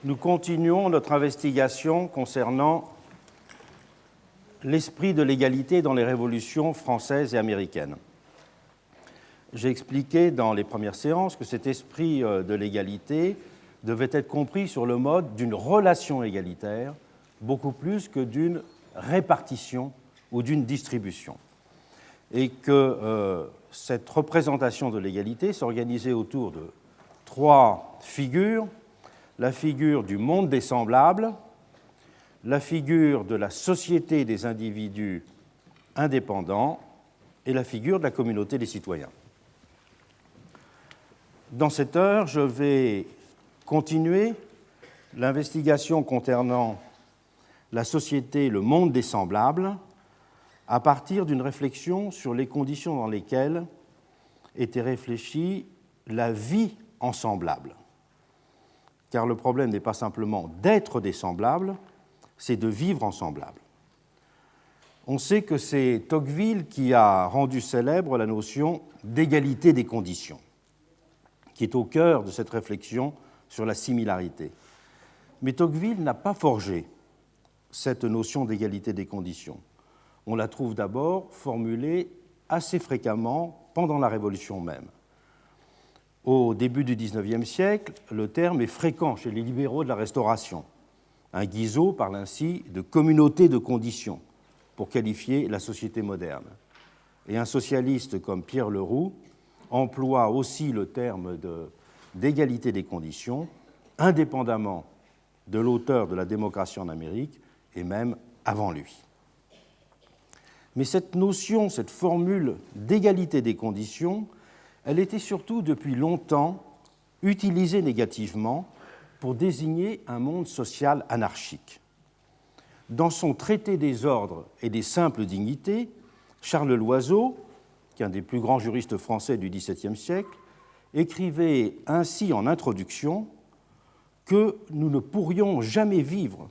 nous continuons notre investigation concernant l'esprit de l'égalité dans les révolutions françaises et américaines. J'ai expliqué dans les premières séances que cet esprit de l'égalité devait être compris sur le mode d'une relation égalitaire, beaucoup plus que d'une répartition ou d'une distribution. Et que cette représentation de l'égalité s'organisait autour de trois figures: la figure du monde des semblables, la figure de la société des individus indépendants et la figure de la communauté des citoyens. Dans cette heure, je vais continuer l'investigation concernant la société, le monde des semblables, à partir d'une réflexion sur les conditions dans lesquelles était réfléchie la vie en semblable. Car le problème n'est pas simplement d'être des semblables, c'est de vivre en semblable. On sait que c'est Tocqueville qui a rendu célèbre la notion d'égalité des conditions, qui est au cœur de cette réflexion sur la similarité. Mais Tocqueville n'a pas forgé cette notion d'égalité des conditions. On la trouve d'abord formulée assez fréquemment pendant la Révolution même. Au début du XIXe siècle, le terme est fréquent chez les libéraux de la Restauration. Un Guizot parle ainsi de communauté de conditions pour qualifier la société moderne. Et un socialiste comme Pierre Leroux emploie aussi le terme d'égalité des conditions, indépendamment de l'auteur de la démocratie en Amérique et même avant lui. Mais cette notion, cette formule d'égalité des conditions, elle était surtout depuis longtemps utilisée négativement pour désigner un monde social anarchique. Dans son traité des ordres et des simples dignités, Charles Loiseau, qui est un des plus grands juristes français du XVIIe siècle, écrivait ainsi en introduction que nous ne pourrions jamais vivre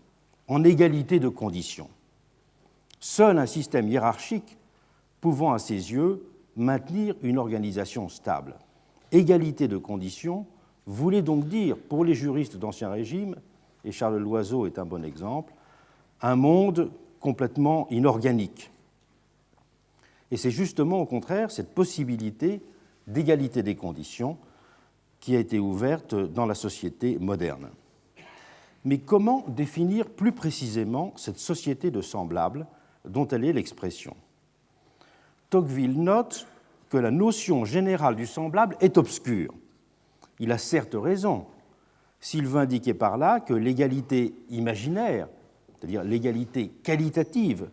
en égalité de conditions. Seul un système hiérarchique pouvant, à ses yeux, maintenir une organisation stable. Égalité de conditions voulait donc dire, pour les juristes d'Ancien Régime, et Charles Loiseau est un bon exemple, un monde complètement inorganique. Et c'est justement au contraire cette possibilité d'égalité des conditions qui a été ouverte dans la société moderne. Mais comment définir plus précisément cette société de semblables dont elle est l'expression? Tocqueville note que la notion générale du semblable est obscure. Il a certes raison s'il veut indiquer par là que l'égalité imaginaire, c'est-à-dire l'égalité qualitative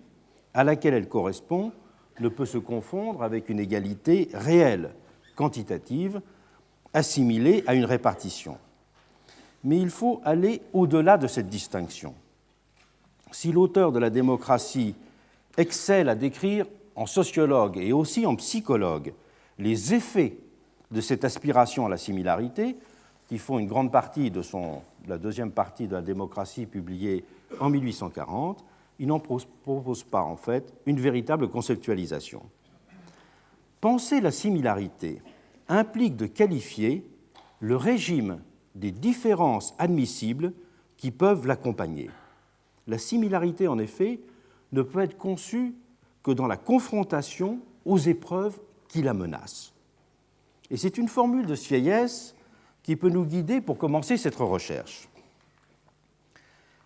à laquelle elle correspond, ne peut se confondre avec une égalité réelle, quantitative, assimilée à une répartition. Mais il faut aller au-delà de cette distinction. Si l'auteur de la démocratie excelle à décrire en sociologue et aussi en psychologue les effets de cette aspiration à la similarité, qui font une grande partie de la deuxième partie de la démocratie publiée en 1840, il n'en propose pas en fait une véritable conceptualisation. Penser la similarité implique de qualifier le régime des différences admissibles qui peuvent l'accompagner. La similarité, en effet, ne peut être conçue que dans la confrontation aux épreuves qui la menacent. Et c'est une formule de Sieyès qui peut nous guider pour commencer cette recherche.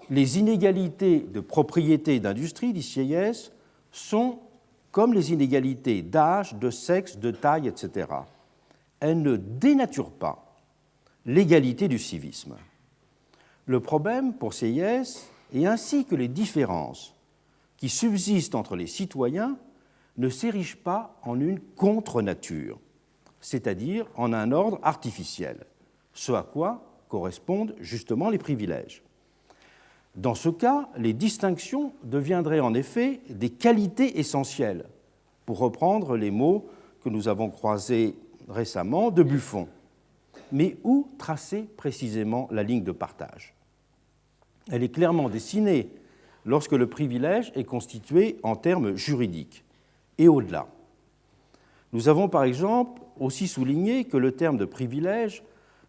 Les inégalités de propriété et d'industrie, dit Sieyès, sont comme les inégalités d'âge, de sexe, de taille, etc. Elles ne dénaturent pas l'égalité du civisme. Le problème, pour Sieyès, est ainsi que les différences qui subsistent entre les citoyens ne s'érigent pas en une contre-nature, c'est-à-dire en un ordre artificiel, ce à quoi correspondent justement les privilèges. Dans ce cas, les distinctions deviendraient en effet des qualités essentielles, pour reprendre les mots que nous avons croisés récemment de Buffon. Mais où tracer précisément la ligne de partage? Elle est clairement dessinée lorsque le privilège est constitué en termes juridiques, et au-delà. Nous avons par exemple aussi souligné que le terme de privilège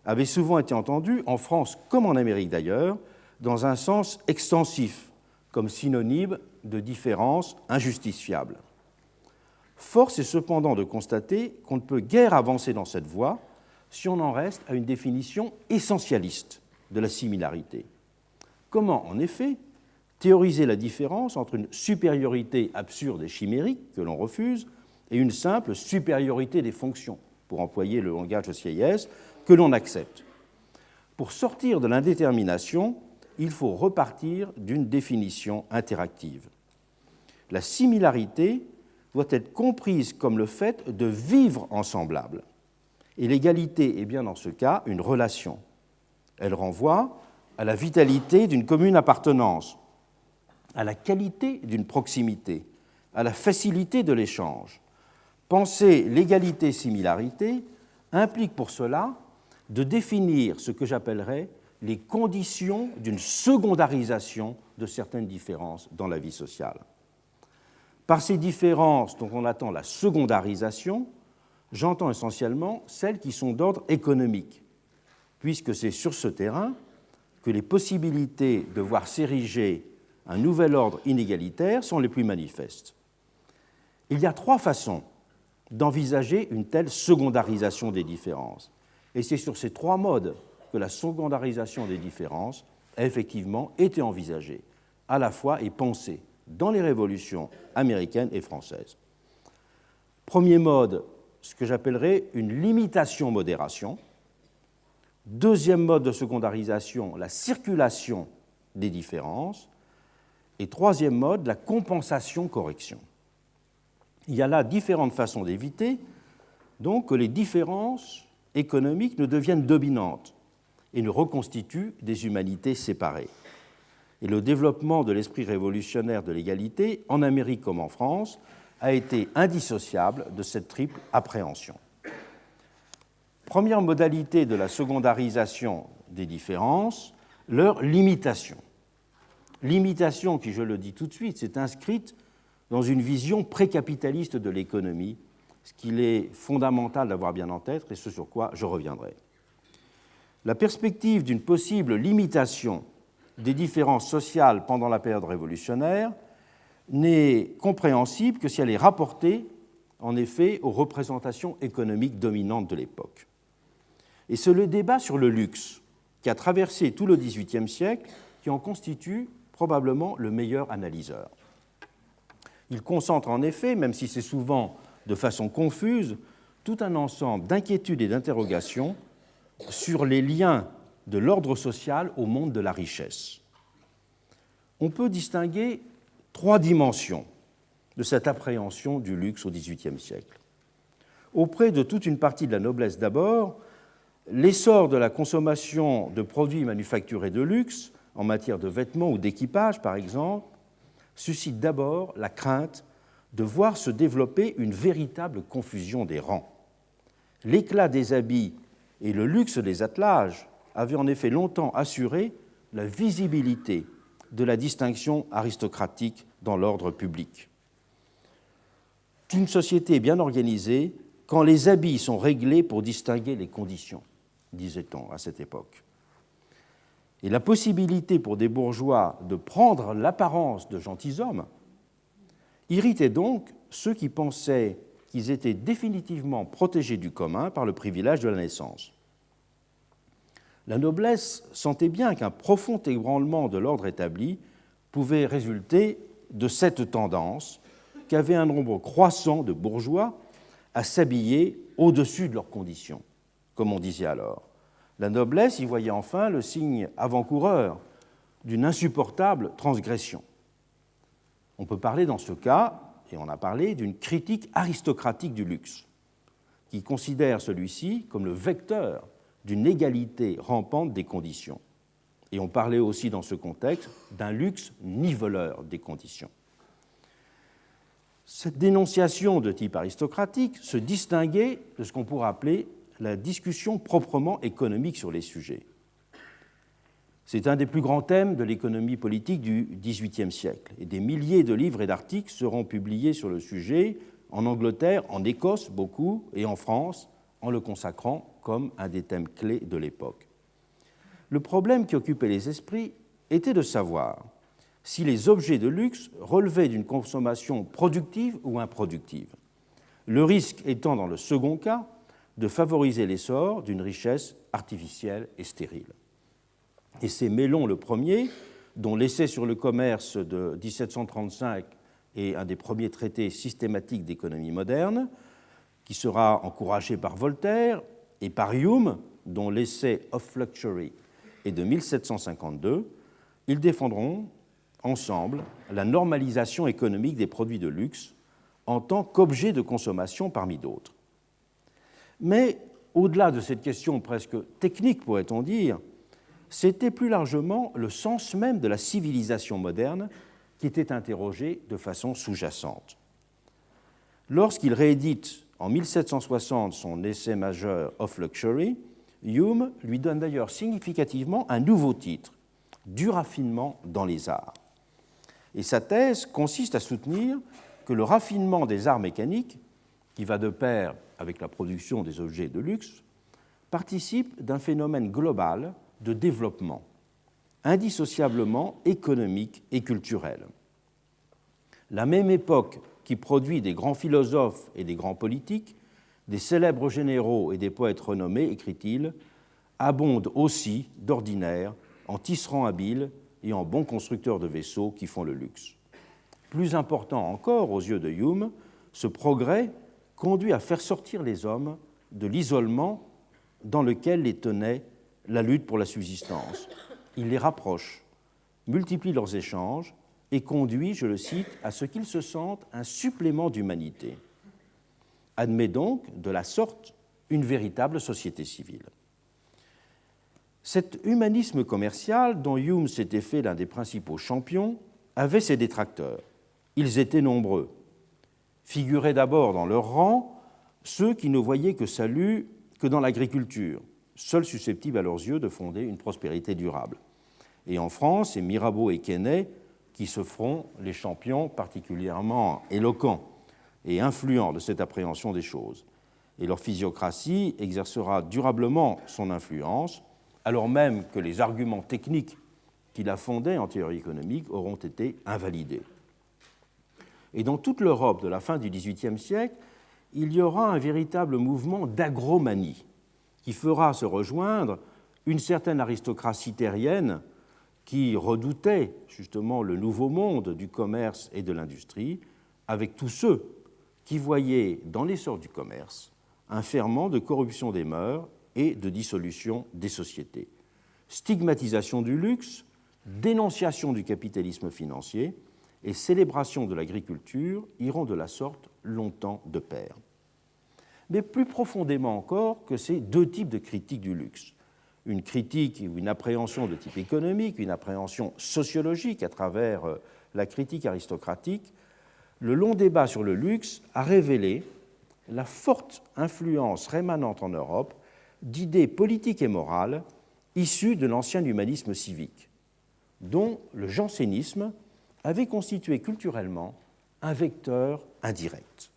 avait souvent été entendu, en France comme en Amérique d'ailleurs, dans un sens extensif, comme synonyme de différence injustifiable. Force est cependant de constater qu'on ne peut guère avancer dans cette voie si on en reste à une définition essentialiste de la similarité. Comment, en effet, théoriser la différence entre une supériorité absurde et chimérique, que l'on refuse, et une simple supériorité des fonctions, pour employer le langage de Sieyès, que l'on accepte? Pour sortir de l'indétermination, il faut repartir d'une définition interactive. La similarité doit être comprise comme le fait de vivre en semblable. Et l'égalité est bien dans ce cas une relation. Elle renvoie à la vitalité d'une commune appartenance, à la qualité d'une proximité, à la facilité de l'échange. Penser l'égalité-similarité implique pour cela de définir ce que j'appellerais les conditions d'une secondarisation de certaines différences dans la vie sociale. Par ces différences dont on attend la secondarisation, j'entends essentiellement celles qui sont d'ordre économique, puisque c'est sur ce terrain que les possibilités de voir s'ériger un nouvel ordre inégalitaire sont les plus manifestes. Il y a trois façons d'envisager une telle secondarisation des différences, et c'est sur ces trois modes que la secondarisation des différences a effectivement été envisagée, à la fois et pensée dans les révolutions américaines et françaises. Premier mode, ce que j'appellerais une limitation-modération. Deuxième mode de secondarisation, la circulation des différences. Et troisième mode, la compensation-correction. Il y a là différentes façons d'éviter donc que les différences économiques ne deviennent dominantes et ne reconstituent des humanités séparées. Et le développement de l'esprit révolutionnaire de l'égalité, en Amérique comme en France, a été indissociable de cette triple appréhension. Première modalité de la secondarisation des différences, leur limitation. Limitation qui, je le dis tout de suite, s'est inscrite dans une vision précapitaliste de l'économie, ce qu'il est fondamental d'avoir bien en tête et ce sur quoi je reviendrai. La perspective d'une possible limitation des différences sociales pendant la période révolutionnaire n'est compréhensible que si elle est rapportée, en effet, aux représentations économiques dominantes de l'époque. Et c'est le débat sur le luxe qui a traversé tout le XVIIIe siècle qui en constitue probablement le meilleur analyseur. Il concentre en effet, même si c'est souvent de façon confuse, tout un ensemble d'inquiétudes et d'interrogations sur les liens de l'ordre social au monde de la richesse. On peut distinguer trois dimensions de cette appréhension du luxe au XVIIIe siècle. Auprès de toute une partie de la noblesse d'abord, l'essor de la consommation de produits manufacturés de luxe, en matière de vêtements ou d'équipage par exemple, suscite d'abord la crainte de voir se développer une véritable confusion des rangs. L'éclat des habits et le luxe des attelages avaient en effet longtemps assuré la visibilité de la distinction aristocratique dans l'ordre public. Une société est bien organisée quand les habits sont réglés pour distinguer les conditions, disait-on à cette époque. Et la possibilité pour des bourgeois de prendre l'apparence de gentilshommes irritait donc ceux qui pensaient qu'ils étaient définitivement protégés du commun par le privilège de la naissance. La noblesse sentait bien qu'un profond ébranlement de l'ordre établi pouvait résulter de cette tendance qu'avait un nombre croissant de bourgeois à s'habiller au-dessus de leurs conditions, comme on disait alors. La noblesse y voyait enfin le signe avant-coureur d'une insupportable transgression. On peut parler dans ce cas, et on a parlé, d'une critique aristocratique du luxe, qui considère celui-ci comme le vecteur d'une égalité rampante des conditions. Et on parlait aussi dans ce contexte d'un luxe niveleur des conditions. Cette dénonciation de type aristocratique se distinguait de ce qu'on pourrait appeler la discussion proprement économique sur les sujets. C'est un des plus grands thèmes de l'économie politique du XVIIIe siècle, et des milliers de livres et d'articles seront publiés sur le sujet en Angleterre, en Écosse beaucoup, et en France, en le consacrant comme un des thèmes clés de l'époque. Le problème qui occupait les esprits était de savoir si les objets de luxe relevaient d'une consommation productive ou improductive, le risque étant dans le second cas de favoriser l'essor d'une richesse artificielle et stérile. Et c'est Mellon le premier, dont l'essai sur le commerce de 1735 est un des premiers traités systématiques d'économie moderne, qui sera encouragé par Voltaire, et par Hume, dont l'essai Of Luxury est de 1752, ils défendront ensemble la normalisation économique des produits de luxe en tant qu'objet de consommation parmi d'autres. Mais au-delà de cette question presque technique, pourrait-on dire, c'était plus largement le sens même de la civilisation moderne qui était interrogé de façon sous-jacente. Lorsqu'il réédite en 1760 son essai majeur Of Luxury, Hume lui donne d'ailleurs significativement un nouveau titre, Du raffinement dans les arts. Et sa thèse consiste à soutenir que le raffinement des arts mécaniques, qui va de pair avec la production des objets de luxe, participe d'un phénomène global de développement, indissociablement économique et culturel. La même époque qui produit des grands philosophes et des grands politiques, des célèbres généraux et des poètes renommés, écrit-il, abonde aussi, d'ordinaire, en tisserands habiles et en bons constructeurs de vaisseaux qui font le luxe. Plus important encore aux yeux de Hume, ce progrès conduit à faire sortir les hommes de l'isolement dans lequel les tenait la lutte pour la subsistance. Il les rapproche, multiplie leurs échanges et conduit, je le cite, à ce qu'ils se sentent un supplément d'humanité. Admet donc, de la sorte, une véritable société civile. Cet humanisme commercial, dont Hume s'était fait l'un des principaux champions, avait ses détracteurs. Ils étaient nombreux. Figuraient d'abord dans leur rang ceux qui ne voyaient que salut que dans l'agriculture, seule susceptible à leurs yeux de fonder une prospérité durable. Et en France, c'est Mirabeau et Quesnay qui se feront les champions particulièrement éloquents et influents de cette appréhension des choses. Et leur physiocratie exercera durablement son influence, alors même que les arguments techniques qui la fondaient en théorie économique auront été invalidés. Et dans toute l'Europe de la fin du XVIIIe siècle, il y aura un véritable mouvement d'agromanie qui fera se rejoindre une certaine aristocratie terrienne qui redoutait justement le nouveau monde du commerce et de l'industrie, avec tous ceux qui voyaient dans l'essor du commerce un ferment de corruption des mœurs et de dissolution des sociétés. Stigmatisation du luxe, dénonciation du capitalisme financier et célébration de l'agriculture iront de la sorte longtemps de pair. Mais plus profondément encore que ces deux types de critiques du luxe, une critique ou une appréhension de type économique, une appréhension sociologique à travers la critique aristocratique, le long débat sur le luxe a révélé la forte influence rémanente en Europe d'idées politiques et morales issues de l'ancien humanisme civique, dont le jansénisme avait constitué culturellement un vecteur indirect.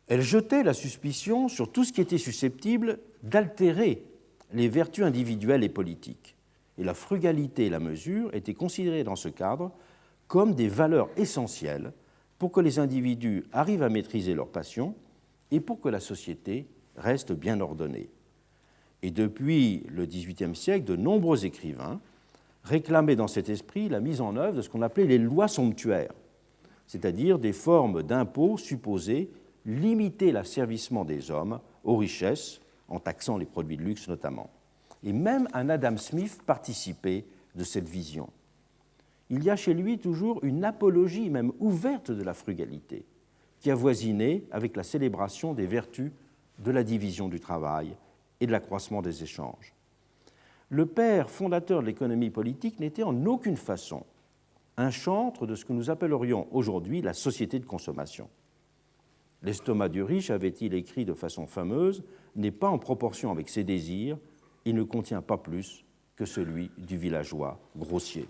Elle jetait la suspicion sur tout ce qui était susceptible d'altérer les vertus individuelles et politiques. Et la frugalité et la mesure étaient considérées dans ce cadre comme des valeurs essentielles pour que les individus arrivent à maîtriser leurs passions et pour que la société reste bien ordonnée. Et depuis le XVIIIe siècle, de nombreux écrivains réclamaient dans cet esprit la mise en œuvre de ce qu'on appelait les lois somptuaires, c'est-à-dire des formes d'impôts supposées limiter l'asservissement des hommes aux richesses, en taxant les produits de luxe notamment. Et même un Adam Smith participait de cette vision. Il y a chez lui toujours une apologie, même ouverte, de la frugalité, qui avoisinait avec la célébration des vertus de la division du travail et de l'accroissement des échanges. Le père fondateur de l'économie politique n'était en aucune façon un chantre de ce que nous appellerions aujourd'hui la société de consommation. L'estomac du riche, avait-il écrit de façon fameuse, n'est pas en proportion avec ses désirs, il ne contient pas plus que celui du villageois grossier.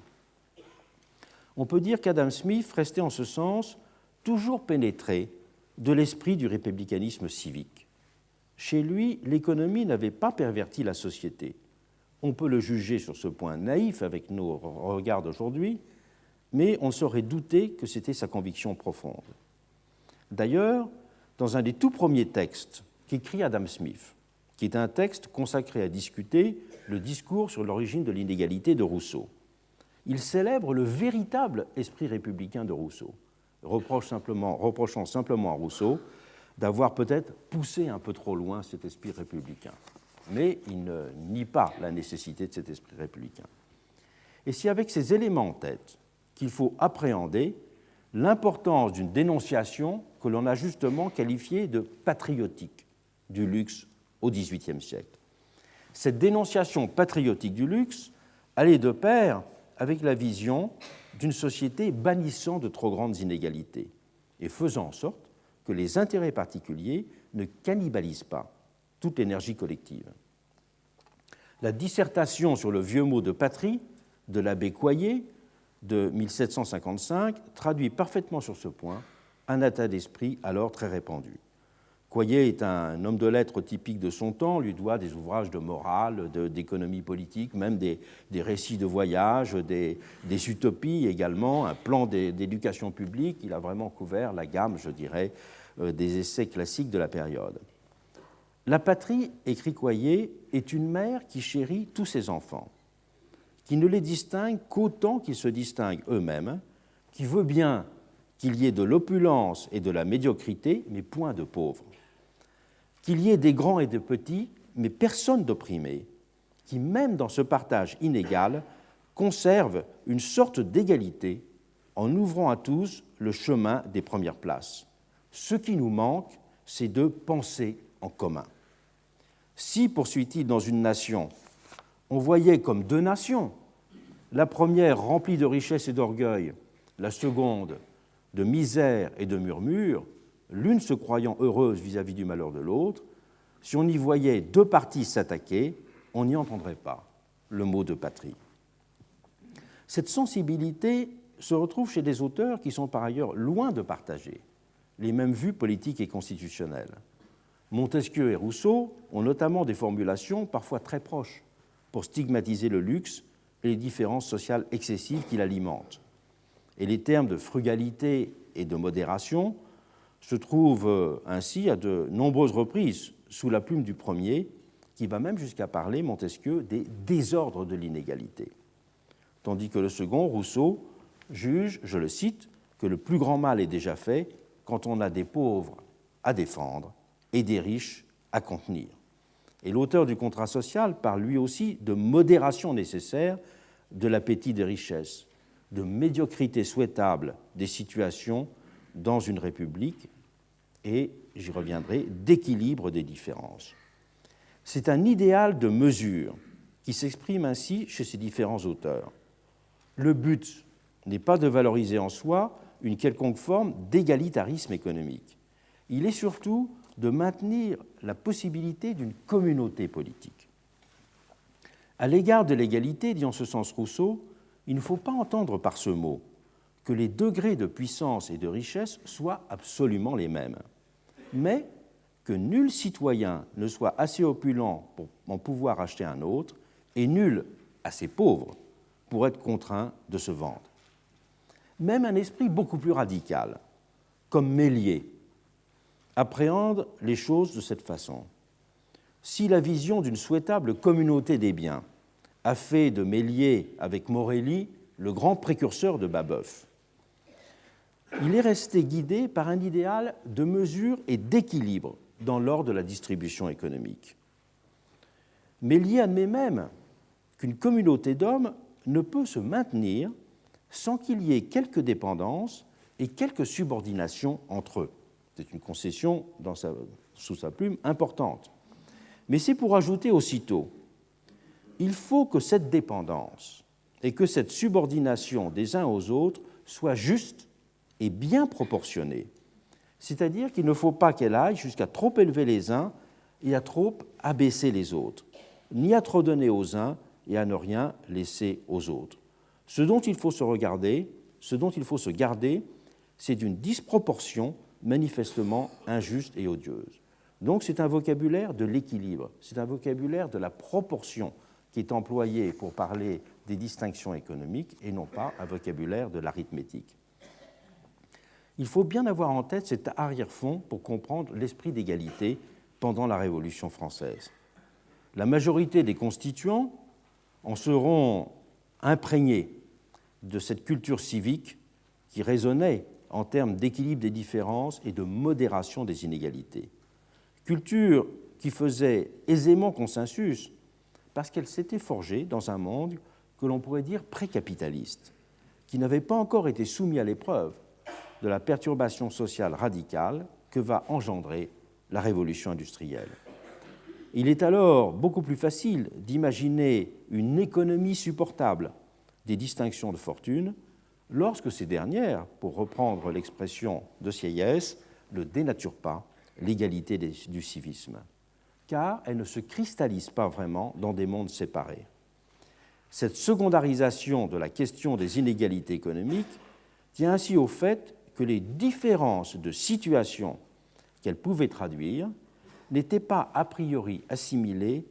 On peut dire qu'Adam Smith restait en ce sens toujours pénétré de l'esprit du républicanisme civique. Chez lui, l'économie n'avait pas perverti la société. On peut le juger sur ce point naïf avec nos regards d'aujourd'hui, mais on saurait douter que c'était sa conviction profonde. D'ailleurs, dans un des tout premiers textes qu'écrit Adam Smith, qui est un texte consacré à discuter le discours sur l'origine de l'inégalité de Rousseau, il célèbre le véritable esprit républicain de Rousseau, reprochant simplement à Rousseau d'avoir peut-être poussé un peu trop loin cet esprit républicain. Mais il ne nie pas la nécessité de cet esprit républicain. Et c'est avec ces éléments en tête qu'il faut appréhender l'importance d'une dénonciation que l'on a justement qualifiée de patriotique du luxe au XVIIIe siècle. Cette dénonciation patriotique du luxe allait de pair avec la vision d'une société bannissant de trop grandes inégalités et faisant en sorte que les intérêts particuliers ne cannibalisent pas toute l'énergie collective. La dissertation sur le vieux mot de patrie de l'abbé Coyer de 1755 traduit parfaitement sur ce point un état d'esprit alors très répandu. Coyer est un homme de lettres typique de son temps, lui doit des ouvrages de morale, d'économie politique, même des récits de voyage, des utopies également, un plan d'éducation publique. Il a vraiment couvert la gamme, je dirais, des essais classiques de la période. La patrie, écrit Coyer, est une mère qui chérit tous ses enfants, qui ne les distingue qu'autant qu'ils se distinguent eux-mêmes, qui veut bien qu'il y ait de l'opulence et de la médiocrité, mais point de pauvres, qu'il y ait des grands et des petits, mais personne d'opprimé, qui, même dans ce partage inégal, conserve une sorte d'égalité en ouvrant à tous le chemin des premières places. Ce qui nous manque, c'est de penser en commun. Si, poursuit-il, dans une nation, on voyait comme deux nations, la première remplie de richesse et d'orgueil, la seconde de misère et de murmures, l'une se croyant heureuse vis-à-vis du malheur de l'autre, si on y voyait deux parties s'attaquer, on n'y entendrait pas le mot de patrie. Cette sensibilité se retrouve chez des auteurs qui sont par ailleurs loin de partager les mêmes vues politiques et constitutionnelles. Montesquieu et Rousseau ont notamment des formulations parfois très proches pour stigmatiser le luxe et les différences sociales excessives qui l'alimentent. Et les termes de frugalité et de modération se trouvent ainsi à de nombreuses reprises sous la plume du premier, qui va même jusqu'à parler, Montesquieu, des désordres de l'inégalité. Tandis que le second, Rousseau, juge, je le cite, que le plus grand mal est déjà fait quand on a des pauvres à défendre et des riches à contenir. Et l'auteur du contrat social parle lui aussi de modération nécessaire de l'appétit des richesses, de médiocrité souhaitable des situations dans une république et, j'y reviendrai, d'équilibre des différences. C'est un idéal de mesure qui s'exprime ainsi chez ces différents auteurs. Le but n'est pas de valoriser en soi une quelconque forme d'égalitarisme économique. Il est surtout de maintenir la possibilité d'une communauté politique. À l'égard de l'égalité, dit en ce sens Rousseau, il ne faut pas entendre par ce mot que les degrés de puissance et de richesse soient absolument les mêmes, mais que nul citoyen ne soit assez opulent pour en pouvoir acheter un autre et nul assez pauvre pour être contraint de se vendre. Même un esprit beaucoup plus radical, comme Méliès, appréhende les choses de cette façon. Si la vision d'une souhaitable communauté des biens a fait de Méliès, avec Morelli, le grand précurseur de Babeuf, il est resté guidé par un idéal de mesure et d'équilibre dans l'ordre de la distribution économique. Méliès admet même qu'une communauté d'hommes ne peut se maintenir sans qu'il y ait quelques dépendances et quelques subordinations entre eux. C'est une concession sous sa plume importante. Mais c'est pour ajouter aussitôt, il faut que cette dépendance et que cette subordination des uns aux autres soient justes et bien proportionnées. C'est-à-dire qu'il ne faut pas qu'elle aille jusqu'à trop élever les uns et à trop abaisser les autres, ni à trop donner aux uns et à ne rien laisser aux autres. Ce dont il faut se garder, c'est d'une disproportion manifestement injuste et odieuse. Donc c'est un vocabulaire de l'équilibre, c'est un vocabulaire de la proportion qui est employé pour parler des distinctions économiques et non pas un vocabulaire de l'arithmétique. Il faut bien avoir en tête cet arrière-fond pour comprendre l'esprit d'égalité pendant la Révolution française. La majorité des constituants en seront imprégnés de cette culture civique qui résonnait en termes d'équilibre des différences et de modération des inégalités. Culture qui faisait aisément consensus parce qu'elle s'était forgée dans un monde que l'on pourrait dire précapitaliste, qui n'avait pas encore été soumis à l'épreuve de la perturbation sociale radicale que va engendrer la révolution industrielle. Il est alors beaucoup plus facile d'imaginer une économie supportable des distinctions de fortune lorsque ces dernières, pour reprendre l'expression de Sieyès, ne dénaturent pas l'égalité du civisme, car elles ne se cristallisent pas vraiment dans des mondes séparés. Cette secondarisation de la question des inégalités économiques tient ainsi au fait que les différences de situation qu'elles pouvaient traduire n'étaient pas a priori assimilées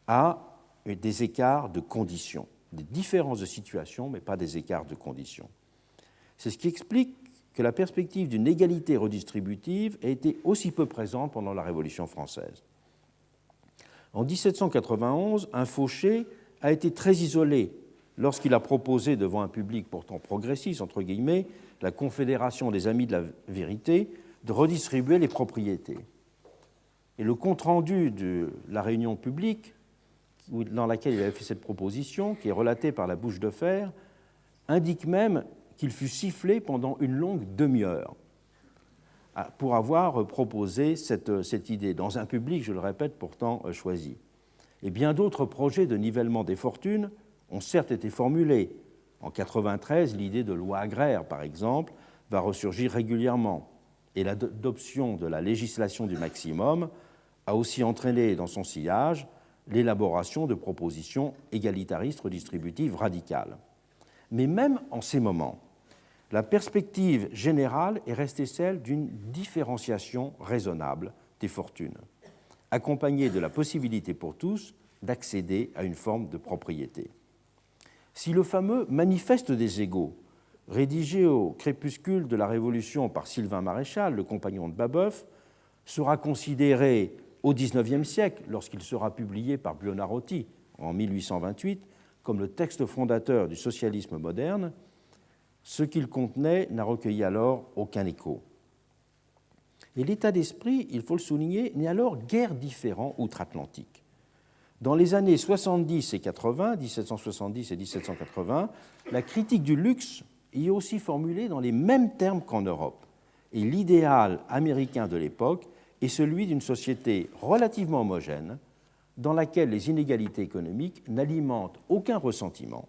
à des écarts de conditions, des différences de situation, mais pas des écarts de conditions. C'est ce qui explique que la perspective d'une égalité redistributive a été aussi peu présente pendant la Révolution française. En 1791, un Fauché a été très isolé lorsqu'il a proposé devant un public pourtant progressiste, entre guillemets, la Confédération des Amis de la Vérité, de redistribuer les propriétés. Et le compte-rendu de la réunion publique dans laquelle il avait fait cette proposition, qui est relatée par la bouche de fer, indique même qu'il fut sifflé pendant une longue demi-heure pour avoir proposé cette idée, dans un public, je le répète, pourtant choisi. Et bien d'autres projets de nivellement des fortunes ont certes été formulés. En 1993, l'idée de loi agraire, par exemple, va ressurgir régulièrement. Et l'adoption de la législation du maximum a aussi entraîné dans son sillage l'élaboration de propositions égalitaristes redistributives radicales. Mais même en ces moments, la perspective générale est restée celle d'une différenciation raisonnable des fortunes, accompagnée de la possibilité pour tous d'accéder à une forme de propriété. Si le fameux Manifeste des égaux, rédigé au crépuscule de la Révolution par Sylvain Maréchal, le compagnon de Babeuf, sera considéré au XIXe siècle, lorsqu'il sera publié par Buonarroti en 1828, comme le texte fondateur du socialisme moderne, ce qu'il contenait n'a recueilli alors aucun écho. Et l'état d'esprit, il faut le souligner, n'est alors guère différent outre-Atlantique. Dans les années 70 et 80, 1770 et 1780, la critique du luxe y est aussi formulée dans les mêmes termes qu'en Europe. Et l'idéal américain de l'époque est celui d'une société relativement homogène dans laquelle les inégalités économiques n'alimentent aucun ressentiment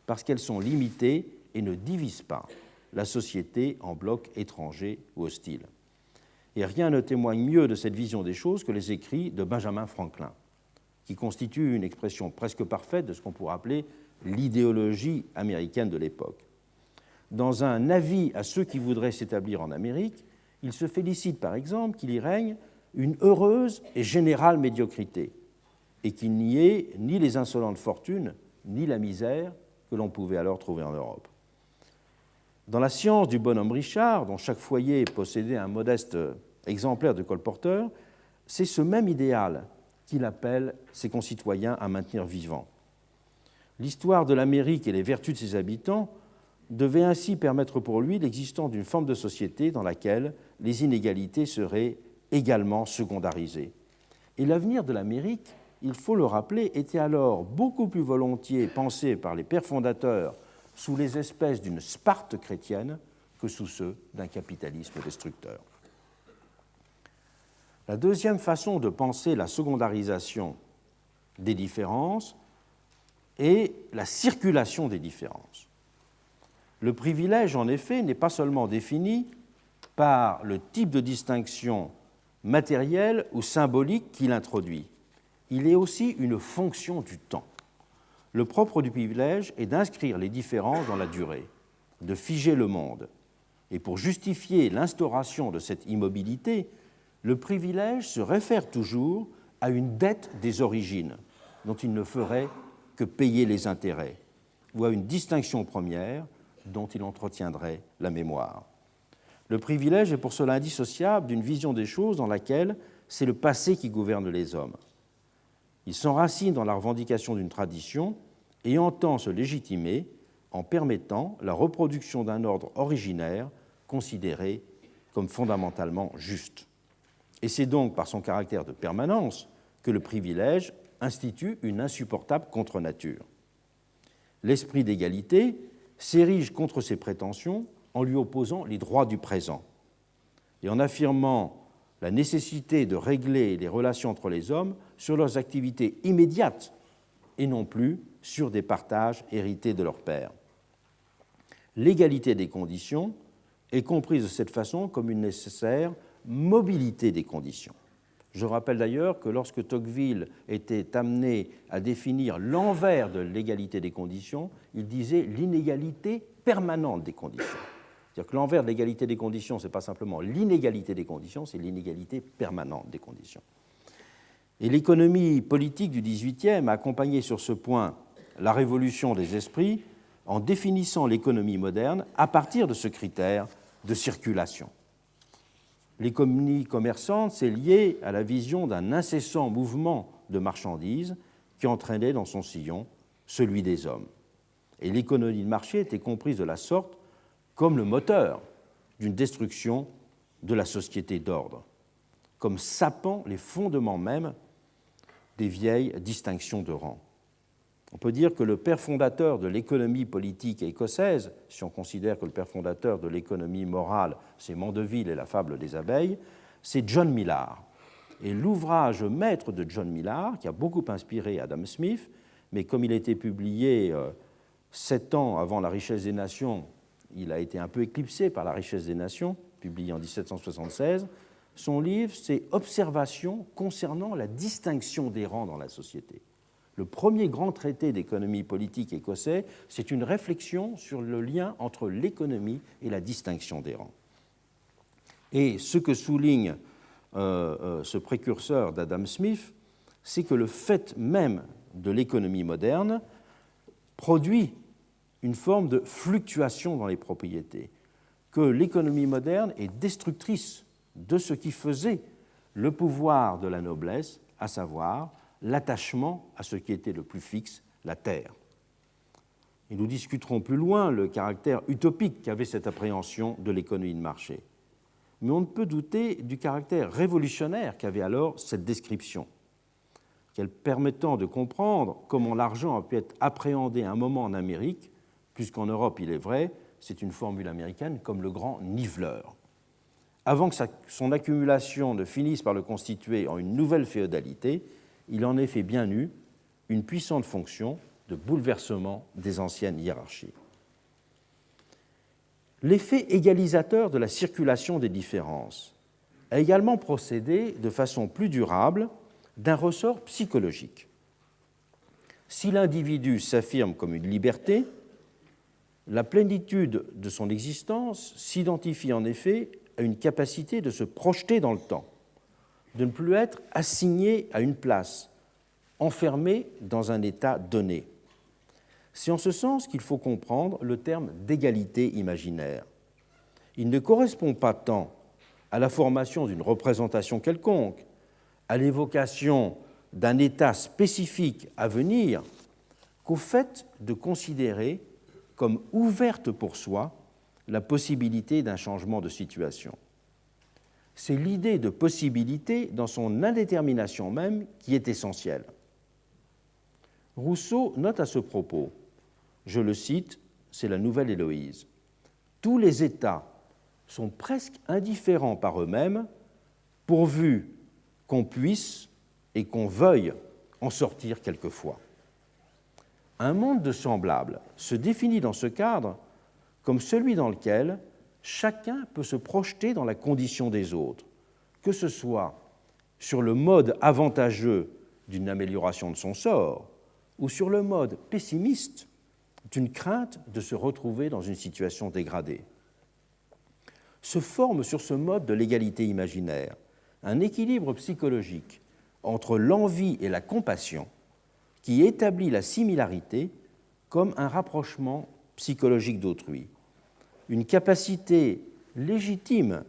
parce qu'elles sont limitées et ne divisent pas la société en blocs étrangers ou hostiles. Et rien ne témoigne mieux de cette vision des choses que les écrits de Benjamin Franklin, qui constituent une expression presque parfaite de ce qu'on pourrait appeler l'idéologie américaine de l'époque. Dans un avis à ceux qui voudraient s'établir en Amérique, il se félicite par exemple qu'il y règne une heureuse et générale médiocrité, et qu'il n'y ait ni les insolentes fortunes, ni la misère que l'on pouvait alors trouver en Europe. Dans la science du bonhomme Richard, dont chaque foyer possédait un modeste exemplaire de colporteur, c'est ce même idéal qu'il appelle ses concitoyens à maintenir vivant. L'histoire de l'Amérique et les vertus de ses habitants devait ainsi permettre pour lui l'existence d'une forme de société dans laquelle les inégalités seraient également secondarisées. Et l'avenir de l'Amérique, il faut le rappeler, était alors beaucoup plus volontiers pensé par les pères fondateurs sous les espèces d'une Sparte chrétienne que sous ceux d'un capitalisme destructeur. La deuxième façon de penser la secondarisation des différences est la circulation des différences. Le privilège, en effet, n'est pas seulement défini par le type de distinction matérielle ou symbolique qu'il introduit. Il est aussi une fonction du temps. Le propre du privilège est d'inscrire les différences dans la durée, de figer le monde. Et pour justifier l'instauration de cette immobilité, le privilège se réfère toujours à une dette des origines dont il ne ferait que payer les intérêts, ou à une distinction première dont il entretiendrait la mémoire. Le privilège est pour cela indissociable d'une vision des choses dans laquelle c'est le passé qui gouverne les hommes. Il s'enracine dans la revendication d'une tradition et entend se légitimer en permettant la reproduction d'un ordre originaire considéré comme fondamentalement juste. Et c'est donc par son caractère de permanence que le privilège institue une insupportable contre-nature. L'esprit d'égalité s'érige contre ses prétentions en lui opposant les droits du présent et en affirmant la nécessité de régler les relations entre les hommes sur leurs activités immédiates et non plus sur des partages hérités de leur père. L'égalité des conditions est comprise de cette façon comme une nécessaire mobilité des conditions. Je rappelle d'ailleurs que lorsque Tocqueville était amené à définir l'envers de l'égalité des conditions, il disait l'inégalité permanente des conditions. C'est-à-dire que l'envers de l'égalité des conditions, ce n'est pas simplement l'inégalité des conditions, c'est l'inégalité permanente des conditions. Et l'économie politique du XVIIIe a accompagné sur ce point la révolution des esprits en définissant l'économie moderne à partir de ce critère de circulation. L'économie commerçante s'est liée à la vision d'un incessant mouvement de marchandises qui entraînait dans son sillon celui des hommes. Et l'économie de marché était comprise de la sorte comme le moteur d'une destruction de la société d'ordre, comme sapant les fondements même des vieilles distinctions de rang. On peut dire que le père fondateur de l'économie politique écossaise, si on considère que le père fondateur de l'économie morale, c'est Mandeville et la fable des abeilles, c'est John Millard. Et l'ouvrage maître de John Millard, qui a beaucoup inspiré Adam Smith, mais comme il a été publié 7 ans avant La richesse des nations, il a été un peu éclipsé par La richesse des nations, publié en 1776. Son livre, c'est Observations concernant la distinction des rangs dans la société. Le premier grand traité d'économie politique écossais, c'est une réflexion sur le lien entre l'économie et la distinction des rangs. Et ce que souligne ce précurseur d'Adam Smith, c'est que le fait même de l'économie moderne produit une forme de fluctuation dans les propriétés, que l'économie moderne est destructrice de ce qui faisait le pouvoir de la noblesse, à savoir l'attachement à ce qui était le plus fixe, la terre. Et nous discuterons plus loin le caractère utopique qu'avait cette appréhension de l'économie de marché. Mais on ne peut douter du caractère révolutionnaire qu'avait alors cette description, qu'elle permettant de comprendre comment l'argent a pu être appréhendé à un moment en Amérique, puisqu'en Europe, il est vrai, c'est une formule américaine, comme le grand niveleur. Avant que son accumulation ne finisse par le constituer en une nouvelle féodalité, il en est fait bien eu une puissante fonction de bouleversement des anciennes hiérarchies. L'effet égalisateur de la circulation des différences a également procédé de façon plus durable d'un ressort psychologique. Si l'individu s'affirme comme une liberté, la plénitude de son existence s'identifie en effet à une capacité de se projeter dans le temps, de ne plus être assigné à une place, enfermé dans un état donné. C'est en ce sens qu'il faut comprendre le terme d'égalité imaginaire. Il ne correspond pas tant à la formation d'une représentation quelconque, à l'évocation d'un état spécifique à venir, qu'au fait de considérer comme ouverte pour soi la possibilité d'un changement de situation. C'est l'idée de possibilité dans son indétermination même qui est essentielle. Rousseau note à ce propos, je le cite, c'est la nouvelle Héloïse, « Tous les États sont presque indifférents par eux-mêmes pourvu qu'on puisse et qu'on veuille en sortir quelquefois. » Un monde de semblables se définit dans ce cadre comme celui dans lequel chacun peut se projeter dans la condition des autres, que ce soit sur le mode avantageux d'une amélioration de son sort ou sur le mode pessimiste d'une crainte de se retrouver dans une situation dégradée. Se forme sur ce mode de l'égalité imaginaire un équilibre psychologique entre l'envie et la compassion qui établit la similarité comme un rapprochement psychologique d'autrui, une capacité légitime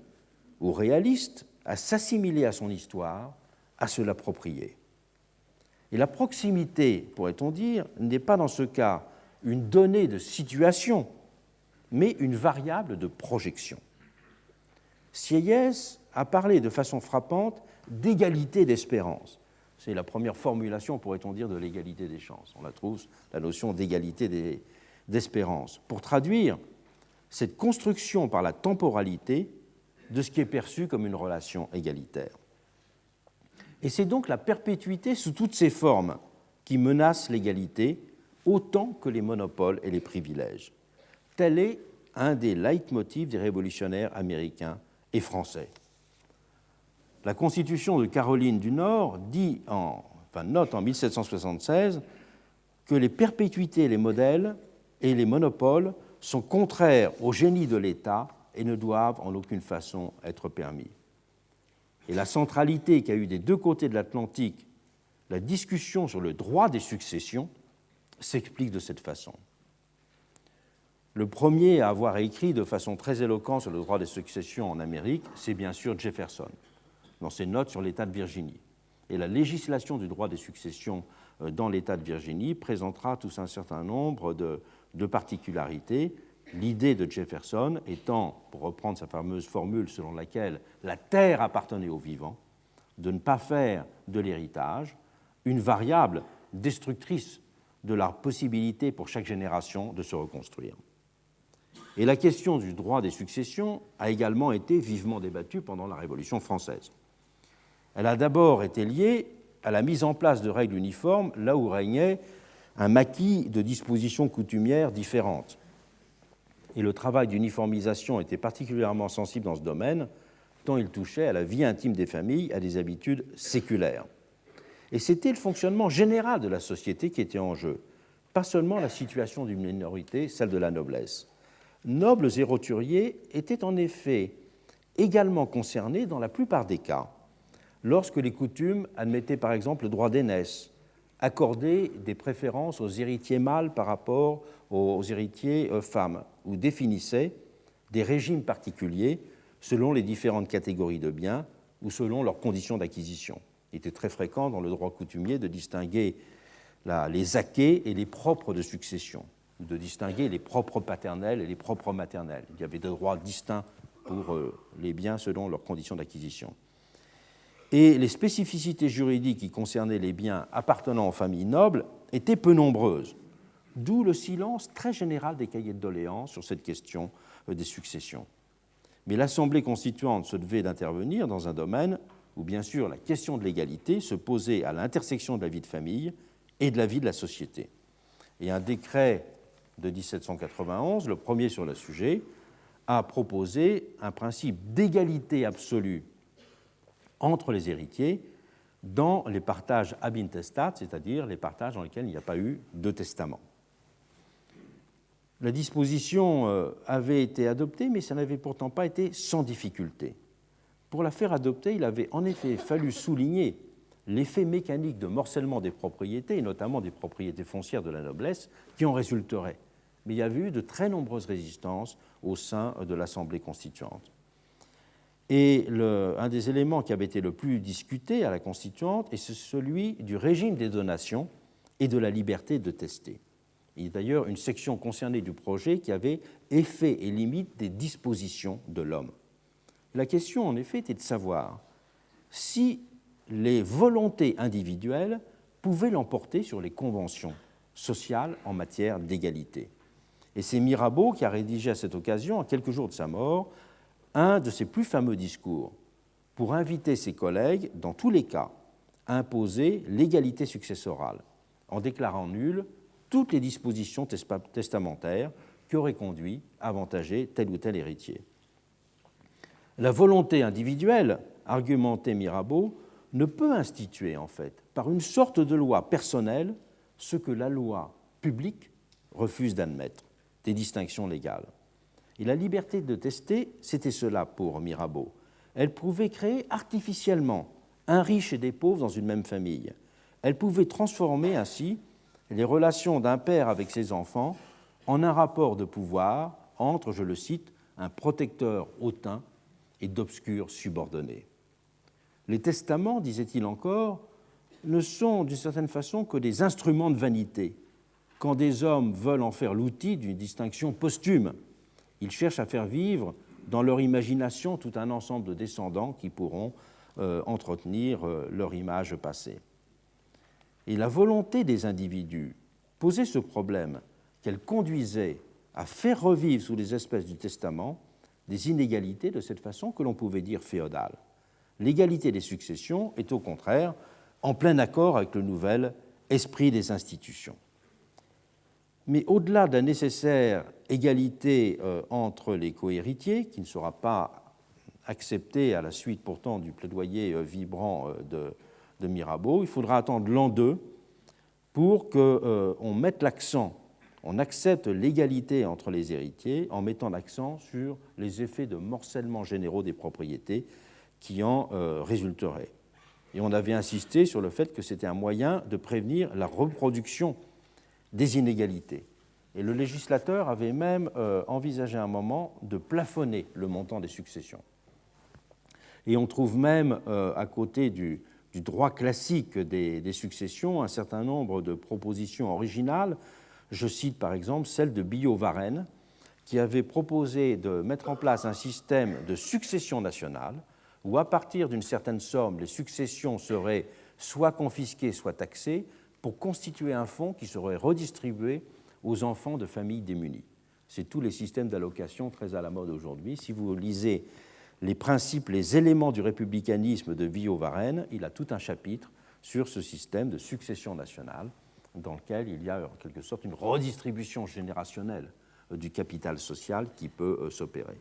ou réaliste à s'assimiler à son histoire, à se l'approprier. Et la proximité, pourrait-on dire, n'est pas dans ce cas une donnée de situation, mais une variable de projection. Sieyès a parlé de façon frappante d'égalité d'espérance. C'est la première formulation, pourrait-on dire, de l'égalité des chances. On la trouve, la notion d'égalité d'espérance, pour traduire cette construction par la temporalité de ce qui est perçu comme une relation égalitaire. Et c'est donc la perpétuité sous toutes ses formes qui menace l'égalité autant que les monopoles et les privilèges. Tel est un des leitmotifs des révolutionnaires américains et français. La Constitution de Caroline du Nord note en 1776 que les perpétuités, les modèles et les monopoles sont contraires au génie de l'État et ne doivent en aucune façon être permis. Et la centralité qu'a eue des deux côtés de l'Atlantique la discussion sur le droit des successions s'explique de cette façon. Le premier à avoir écrit de façon très éloquente sur le droit des successions en Amérique, c'est bien sûr Jefferson, dans ses notes sur l'État de Virginie. Et la législation du droit des successions dans l'État de Virginie présentera tout un certain nombre de particularités. L'idée de Jefferson étant, pour reprendre sa fameuse formule selon laquelle la terre appartenait aux vivants, de ne pas faire de l'héritage une variable destructrice de la possibilité pour chaque génération de se reconstruire. Et la question du droit des successions a également été vivement débattue pendant la Révolution française. Elle a d'abord été liée à la mise en place de règles uniformes là où régnait un maquis de dispositions coutumières différentes. Et le travail d'uniformisation était particulièrement sensible dans ce domaine, tant il touchait à la vie intime des familles, à des habitudes séculaires. Et c'était le fonctionnement général de la société qui était en jeu, pas seulement la situation d'une minorité, celle de la noblesse. Nobles et roturiers étaient en effet également concernés dans la plupart des cas, lorsque les coutumes admettaient par exemple le droit d'aînesse, accordaient des préférences aux héritiers mâles par rapport aux héritiers femmes, ou définissaient des régimes particuliers selon les différentes catégories de biens ou selon leurs conditions d'acquisition. Il était très fréquent dans le droit coutumier de distinguer les acquets et les propres de succession, ou de distinguer les propres paternels et les propres maternels. Il y avait des droits distincts pour les biens selon leurs conditions d'acquisition. Et les spécificités juridiques qui concernaient les biens appartenant aux familles nobles étaient peu nombreuses, d'où le silence très général des cahiers de doléances sur cette question des successions. Mais l'Assemblée constituante se devait d'intervenir dans un domaine où, bien sûr, la question de l'égalité se posait à l'intersection de la vie de famille et de la vie de la société. Et un décret de 1791, le premier sur le sujet, a proposé un principe d'égalité absolue entre les héritiers dans les partages ab intestat, c'est-à-dire les partages dans lesquels il n'y a pas eu de testament. La disposition avait été adoptée, mais ça n'avait pourtant pas été sans difficulté. Pour la faire adopter, il avait en effet fallu souligner l'effet mécanique de morcellement des propriétés, et notamment des propriétés foncières de la noblesse, qui en résulterait. Mais il y avait eu de très nombreuses résistances au sein de l'Assemblée constituante. Et un des éléments qui avait été le plus discuté à la constituante est celui du régime des donations et de la liberté de tester. Il y a d'ailleurs une section concernée du projet qui avait effet et limite des dispositions de l'homme. La question, en effet, était de savoir si les volontés individuelles pouvaient l'emporter sur les conventions sociales en matière d'égalité. Et c'est Mirabeau qui a rédigé à cette occasion, à quelques jours de sa mort, un de ses plus fameux discours pour inviter ses collègues, dans tous les cas, à imposer l'égalité successorale, en déclarant nulles toutes les dispositions testamentaires qui auraient conduit à avantager tel ou tel héritier. La volonté individuelle, argumentait Mirabeau, ne peut instituer, en fait, par une sorte de loi personnelle, ce que la loi publique refuse d'admettre, des distinctions légales. Et la liberté de tester, c'était cela pour Mirabeau, Elle pouvait créer artificiellement un riche et des pauvres dans une même famille. Elle pouvait transformer ainsi les relations d'un père avec ses enfants en un rapport de pouvoir entre, je le cite, un protecteur hautain et d'obscurs subordonnés. Les testaments, disait-il encore, ne sont d'une certaine façon que des instruments de vanité. Quand des hommes veulent en faire l'outil d'une distinction posthume, ils cherchent à faire vivre dans leur imagination tout un ensemble de descendants qui pourront entretenir leur image passée. Et la volonté des individus posait ce problème qu'elle conduisait à faire revivre sous les espèces du testament des inégalités de cette façon que l'on pouvait dire féodale. L'égalité des successions est au contraire en plein accord avec le nouvel esprit des institutions. Mais au-delà de la nécessaire égalité entre les cohéritiers, qui ne sera pas acceptée à la suite pourtant du plaidoyer vibrant de Mirabeau, il faudra attendre l'an 2 pour qu'on mette l'accent, on accepte l'égalité entre les héritiers en mettant l'accent sur les effets de morcellement généraux des propriétés qui en résulteraient. Et on avait insisté sur le fait que c'était un moyen de prévenir la reproduction des inégalités. Et le législateur avait même envisagé un moment de plafonner le montant des successions. Et on trouve même, à côté du droit classique des successions, un certain nombre de propositions originales. Je cite par exemple celle de Billaud-Varenne, qui avait proposé de mettre en place un système de succession nationale, où à partir d'une certaine somme, les successions seraient soit confisquées, soit taxées, pour constituer un fonds qui serait redistribué aux enfants de familles démunies. C'est tous les systèmes d'allocation très à la mode aujourd'hui. Si vous lisez les principes, les éléments du républicanisme de Billaud-Varenne, il a tout un chapitre sur ce système de succession nationale dans lequel il y a en quelque sorte une redistribution générationnelle du capital social qui peut s'opérer.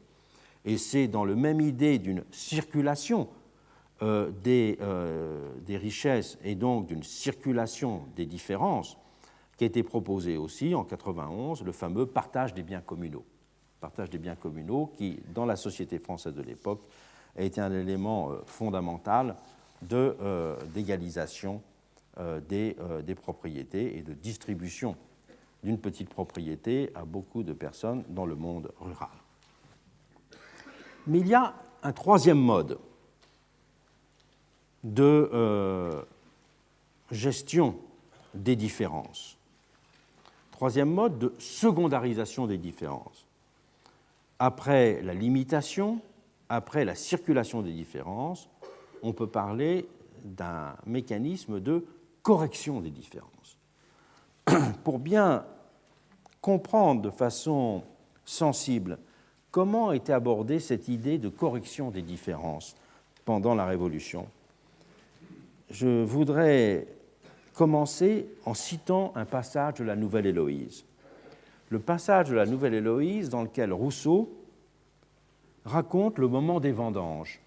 Et c'est dans la même idée d'une circulation des richesses et donc d'une circulation des différences qu'a été proposé aussi en 1991 le fameux partage des biens communaux. Partage des biens communaux qui, dans la société française de l'époque, a été un élément fondamental d'égalisation des propriétés et de distribution d'une petite propriété à beaucoup de personnes dans le monde rural. Mais il y a un troisième mode de gestion des différences, troisième mode de secondarisation des différences. Après la limitation, après la circulation des différences, on peut parler d'un mécanisme de correction des différences. Pour bien comprendre de façon sensible comment était abordée cette idée de correction des différences pendant la Révolution, je voudrais commencer en citant un passage de la Nouvelle Héloïse. Le passage de la Nouvelle Héloïse dans lequel Rousseau raconte le moment des vendanges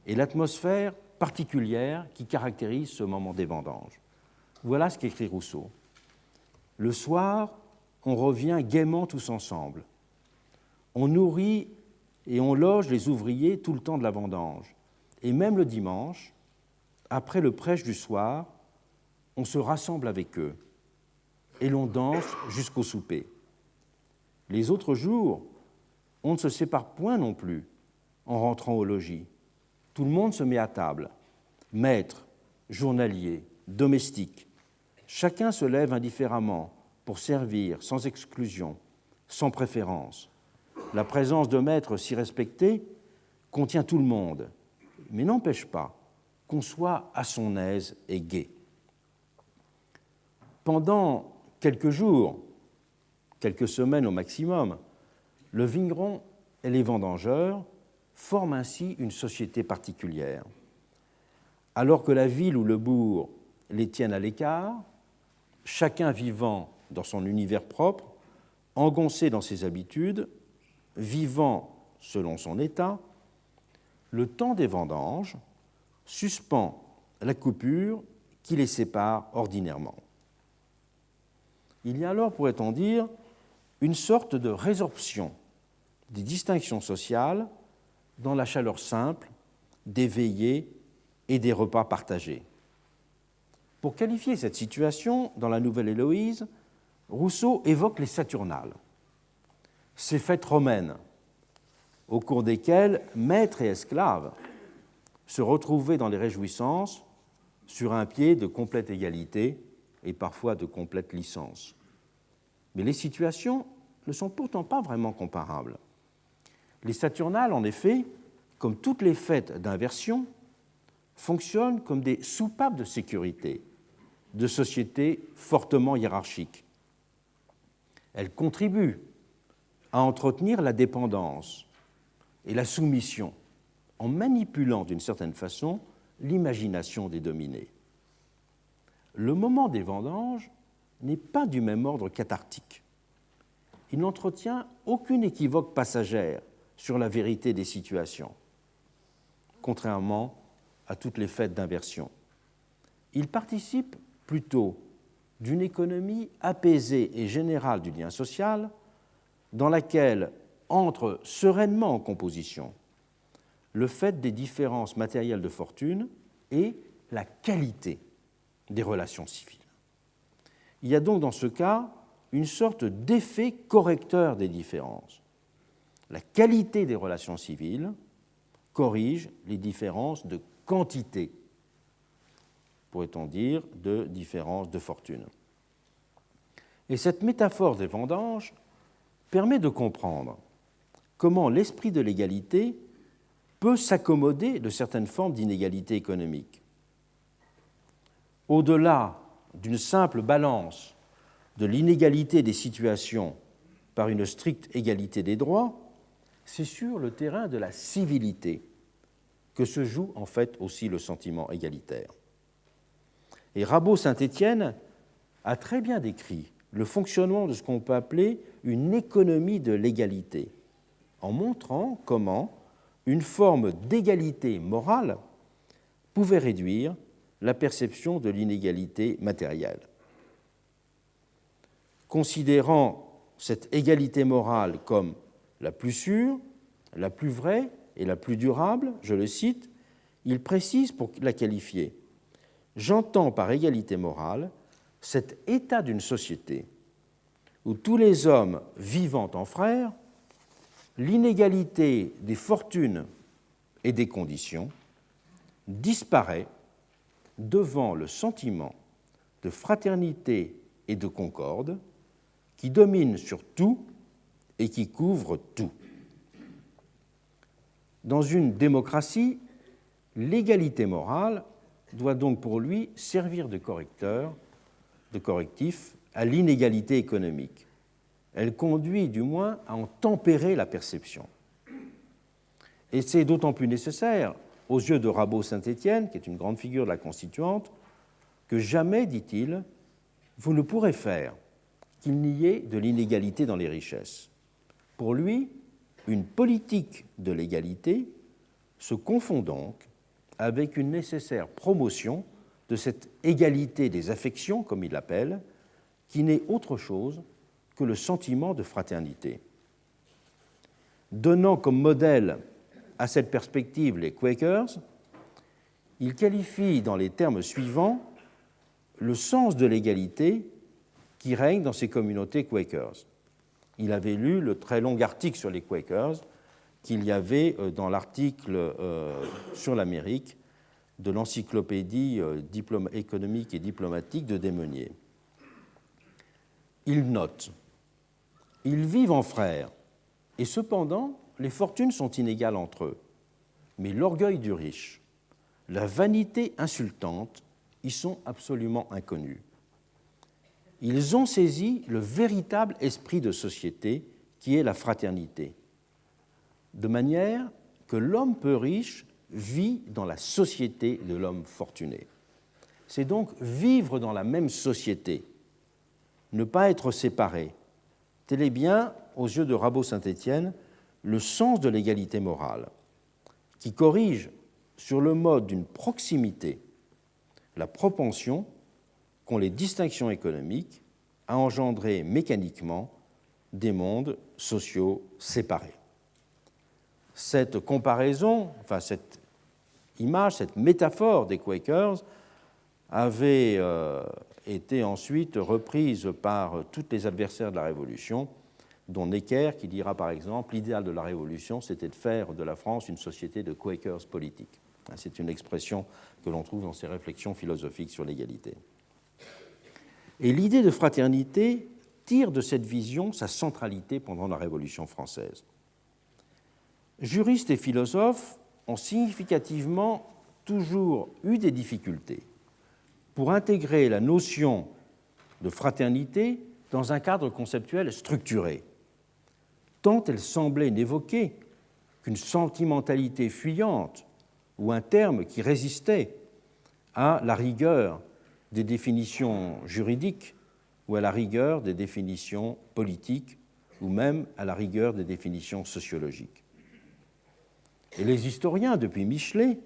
et l'atmosphère particulière qui caractérise ce moment des vendanges. Voilà ce qu'écrit Rousseau. « Le soir, on revient gaiement tous ensemble. On nourrit et on loge les ouvriers tout le temps de la vendange. Et même le dimanche, après le prêche du soir, on se rassemble avec eux et l'on danse jusqu'au souper. Les autres jours, on ne se sépare point non plus en rentrant au logis. Tout le monde se met à table, maître, journalier, domestique. Chacun se lève indifféremment pour servir sans exclusion, sans préférence. La présence de maître si respecté contient tout le monde, mais n'empêche pas qu'on soit à son aise et gai. Pendant quelques jours, quelques semaines au maximum, le vigneron et les vendangeurs forment ainsi une société particulière. Alors que la ville ou le bourg les tiennent à l'écart, chacun vivant dans son univers propre, engoncé dans ses habitudes, vivant selon son état, le temps des vendanges suspend la coupure qui les sépare ordinairement. Il y a alors, pourrait-on dire, une sorte de résorption des distinctions sociales dans la chaleur simple des veillées et des repas partagés. Pour qualifier cette situation, dans la Nouvelle Héloïse, Rousseau évoque les Saturnales, ces fêtes romaines au cours desquelles maîtres et esclaves se retrouvaient dans les réjouissances sur un pied de complète égalité et parfois de complète licence. Mais les situations ne sont pourtant pas vraiment comparables. Les Saturnales, en effet, comme toutes les fêtes d'inversion, fonctionnent comme des soupapes de sécurité de sociétés fortement hiérarchiques. Elles contribuent à entretenir la dépendance et la soumission en manipulant d'une certaine façon l'imagination des dominés. Le moment des vendanges n'est pas du même ordre cathartique. Il n'entretient aucune équivoque passagère sur la vérité des situations, contrairement à toutes les fêtes d'inversion. Il participe plutôt d'une économie apaisée et générale du lien social dans laquelle entre sereinement en composition le fait des différences matérielles de fortune et la qualité des relations civiles. Il y a donc dans ce cas une sorte d'effet correcteur des différences. La qualité des relations civiles corrige les différences de quantité, pourrait-on dire, de différences de fortune. Et cette métaphore des vendanges permet de comprendre comment l'esprit de l'égalité peut s'accommoder de certaines formes d'inégalité économique. Au-delà d'une simple balance de l'inégalité des situations par une stricte égalité des droits, c'est sur le terrain de la civilité que se joue en fait aussi le sentiment égalitaire. Et Rabot-Saint-Étienne a très bien décrit le fonctionnement de ce qu'on peut appeler une économie de l'égalité, en montrant comment une forme d'égalité morale pouvait réduire la perception de l'inégalité matérielle. Considérant cette égalité morale comme la plus sûre, la plus vraie et la plus durable, je le cite, il précise pour la qualifier « J'entends par égalité morale cet état d'une société où tous les hommes vivant en frères, l'inégalité des fortunes et des conditions disparaît devant le sentiment de fraternité et de concorde qui domine sur tout et qui couvre tout. Dans une démocratie, l'égalité morale doit donc pour lui servir de correctif à l'inégalité économique. Elle conduit du moins à en tempérer la perception. Et c'est d'autant plus nécessaire aux yeux de Rabot-Saint-Étienne, qui est une grande figure de la Constituante, que jamais, dit-il, vous ne pourrez faire qu'il n'y ait de l'inégalité dans les richesses. Pour lui, une politique de l'égalité se confond donc avec une nécessaire promotion de cette égalité des affections, comme il l'appelle, qui n'est autre chose que le sentiment de fraternité. Donnant comme modèle à cette perspective les Quakers, il qualifie dans les termes suivants le sens de l'égalité qui règne dans ces communautés Quakers. Il avait lu le très long article sur les Quakers qu'il y avait dans l'article sur l'Amérique de l'encyclopédie économique et diplomatique de Desmeuniers. Il note « Ils vivent en frères, et cependant les fortunes sont inégales entre eux, mais l'orgueil du riche, la vanité insultante y sont absolument inconnus. Ils ont saisi le véritable esprit de société qui est la fraternité, de manière que l'homme peu riche vit dans la société de l'homme fortuné. C'est donc vivre dans la même société, ne pas être séparé. Tel est bien, aux yeux de Rabot-Saint-Étienne, le sens de l'égalité morale, qui corrige sur le mode d'une proximité la propension qu'ont les distinctions économiques à engendrer mécaniquement des mondes sociaux séparés. Cette comparaison, cette image, cette métaphore des Quakers, avait été ensuite reprise par tous les adversaires de la Révolution, dont Necker, qui dira par exemple l'idéal de la Révolution, c'était de faire de la France une société de Quakers politiques. C'est une expression que l'on trouve dans ses réflexions philosophiques sur l'égalité. Et l'idée de fraternité tire de cette vision sa centralité pendant la Révolution française. Juristes et philosophes ont significativement toujours eu des difficultés pour intégrer la notion de fraternité dans un cadre conceptuel structuré, tant elle semblait n'évoquer qu'une sentimentalité fuyante ou un terme qui résistait à la rigueur des définitions juridiques ou à la rigueur des définitions politiques ou même à la rigueur des définitions sociologiques. Et les historiens, depuis Michelet,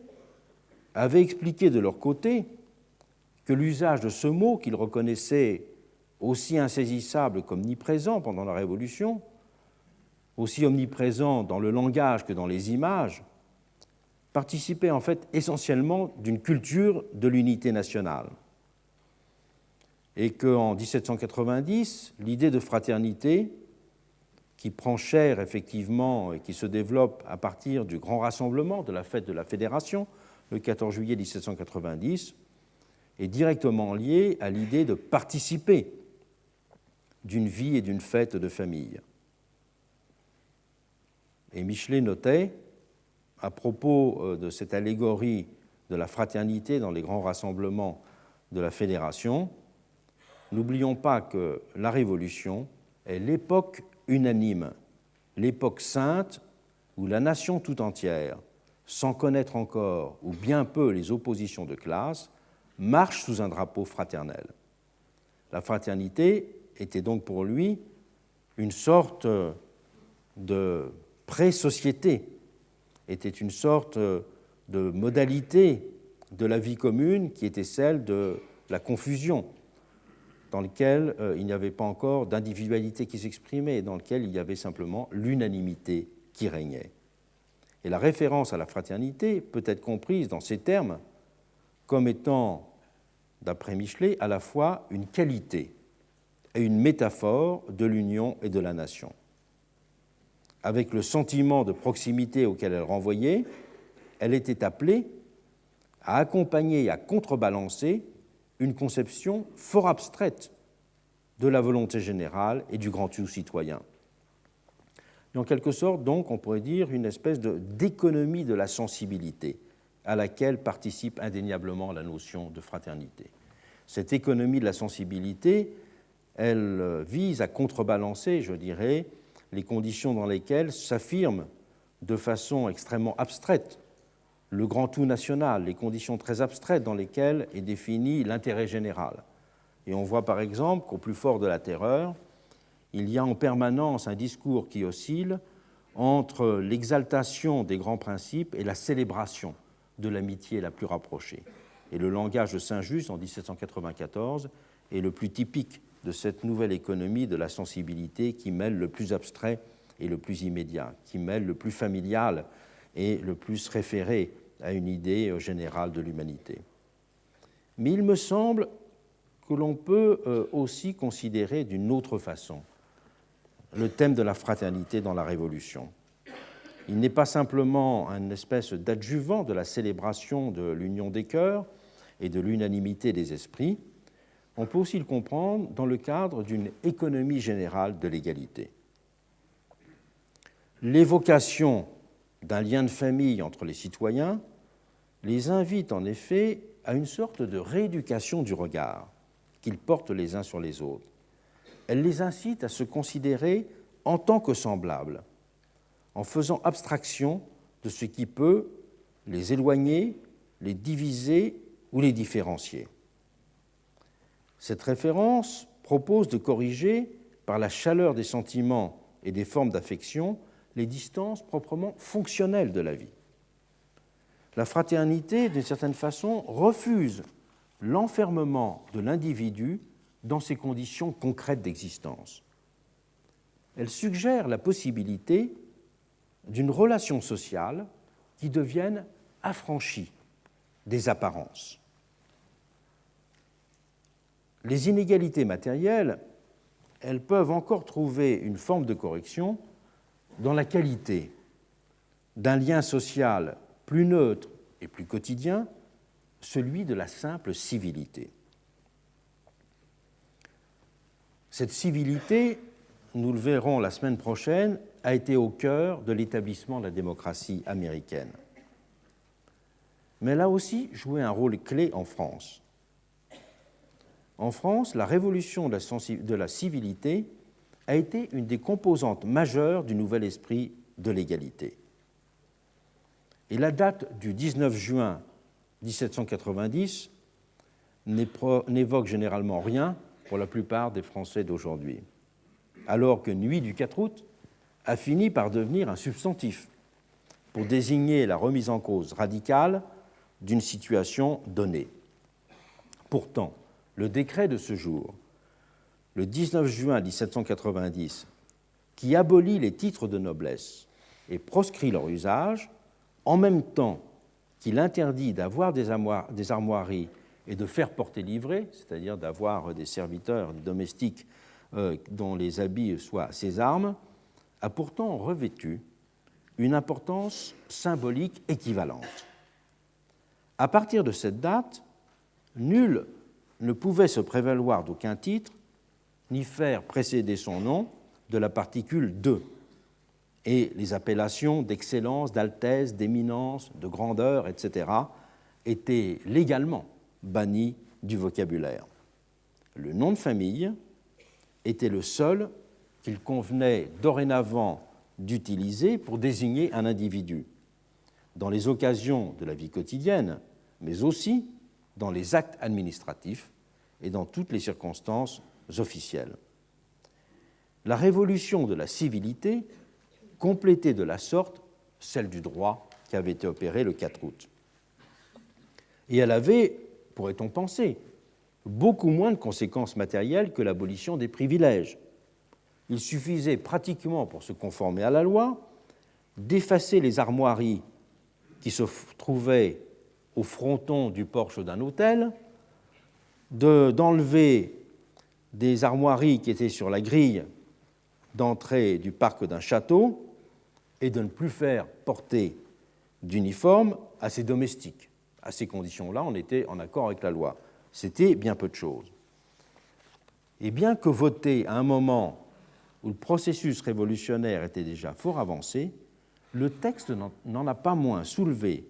avaient expliqué de leur côté que l'usage de ce mot qu'ils reconnaissaient aussi insaisissable qu'omniprésent pendant la Révolution, aussi omniprésent dans le langage que dans les images, participait en fait essentiellement d'une culture de l'unité nationale. Et qu'en 1790, l'idée de fraternité, qui prend chair effectivement et qui se développe à partir du grand rassemblement de la fête de la Fédération, le 14 juillet 1790, est directement liée à l'idée de participer d'une vie et d'une fête de famille. Et Michelet notait, à propos de cette allégorie de la fraternité dans les grands rassemblements de la Fédération, n'oublions pas que la Révolution est l'époque unanime, l'époque sainte où la nation tout entière, sans connaître encore ou bien peu les oppositions de classe, marche sous un drapeau fraternel. La fraternité était donc pour lui une sorte de pré-société, était une sorte de modalité de la vie commune qui était celle de la confusion, dans laquelle il n'y avait pas encore d'individualité qui s'exprimait, dans laquelle il y avait simplement l'unanimité qui régnait. Et la référence à la fraternité peut être comprise dans ces termes comme étant, d'après Michelet, à la fois une qualité et une métaphore de l'union et de la nation. Avec le sentiment de proximité auquel elle renvoyait, elle était appelée à accompagner et à contrebalancer une conception fort abstraite de la volonté générale et du grand tout citoyen. Et en quelque sorte, donc, on pourrait dire une espèce d'économie de la sensibilité à laquelle participe indéniablement la notion de fraternité. Cette économie de la sensibilité, elle vise à contrebalancer, je dirais, les conditions dans lesquelles s'affirme de façon extrêmement abstraite le grand tout national, les conditions très abstraites dans lesquelles est défini l'intérêt général. Et on voit par exemple qu'au plus fort de la terreur, il y a en permanence un discours qui oscille entre l'exaltation des grands principes et la célébration de l'amitié la plus rapprochée. Et le langage de Saint-Just en 1794 est le plus typique de cette nouvelle économie de la sensibilité qui mêle le plus abstrait et le plus immédiat, qui mêle le plus familial et le plus référé à une idée générale de l'humanité. Mais il me semble que l'on peut aussi considérer d'une autre façon le thème de la fraternité dans la Révolution. Il n'est pas simplement une espèce d'adjuvant de la célébration de l'union des cœurs et de l'unanimité des esprits, on peut aussi le comprendre dans le cadre d'une économie générale de l'égalité. L'évocation d'un lien de famille entre les citoyens les invite en effet à une sorte de rééducation du regard qu'ils portent les uns sur les autres. Elle les incite à se considérer en tant que semblables, en faisant abstraction de ce qui peut les éloigner, les diviser ou les différencier. Cette référence propose de corriger, par la chaleur des sentiments et des formes d'affection, les distances proprement fonctionnelles de la vie. La fraternité, d'une certaine façon, refuse l'enfermement de l'individu dans ses conditions concrètes d'existence. Elle suggère la possibilité d'une relation sociale qui devienne affranchie des apparences. Les inégalités matérielles, elles peuvent encore trouver une forme de correction dans la qualité d'un lien social plus neutre et plus quotidien, celui de la simple civilité. Cette civilité, nous le verrons la semaine prochaine, a été au cœur de l'établissement de la démocratie américaine. Mais elle a aussi joué un rôle clé en France. En France, la révolution de la civilité a été une des composantes majeures du nouvel esprit de l'égalité. Et la date du 19 juin 1790 n'évoque généralement rien pour la plupart des Français d'aujourd'hui, alors que Nuit du 4 août a fini par devenir un substantif pour désigner la remise en cause radicale d'une situation donnée. Pourtant, le décret de ce jour, le 19 juin 1790, qui abolit les titres de noblesse et proscrit leur usage, en même temps qu'il interdit d'avoir des armoiries et de faire porter livrée, c'est-à-dire d'avoir des serviteurs, des domestiques dont les habits soient ces armes, a pourtant revêtu une importance symbolique équivalente. À partir de cette date, nul ne pouvait se prévaloir d'aucun titre, ni faire précéder son nom de la particule de, et les appellations d'excellence, d'altesse, d'éminence, de grandeur, etc., étaient légalement bannies du vocabulaire. Le nom de famille était le seul qu'il convenait dorénavant d'utiliser pour désigner un individu, dans les occasions de la vie quotidienne, mais aussi dans les actes administratifs et dans toutes les circonstances officielles. La révolution de la civilité complétait de la sorte celle du droit qui avait été opérée le 4 août. Et elle avait, pourrait-on penser, beaucoup moins de conséquences matérielles que l'abolition des privilèges. Il suffisait pratiquement, pour se conformer à la loi, d'effacer les armoiries qui se trouvaient au fronton du porche d'un hôtel, d'enlever des armoiries qui étaient sur la grille d'entrée du parc d'un château et de ne plus faire porter d'uniforme à ses domestiques. À ces conditions-là, on était en accord avec la loi. C'était bien peu de choses. Et bien que voté à un moment où le processus révolutionnaire était déjà fort avancé, le texte n'en a pas moins soulevé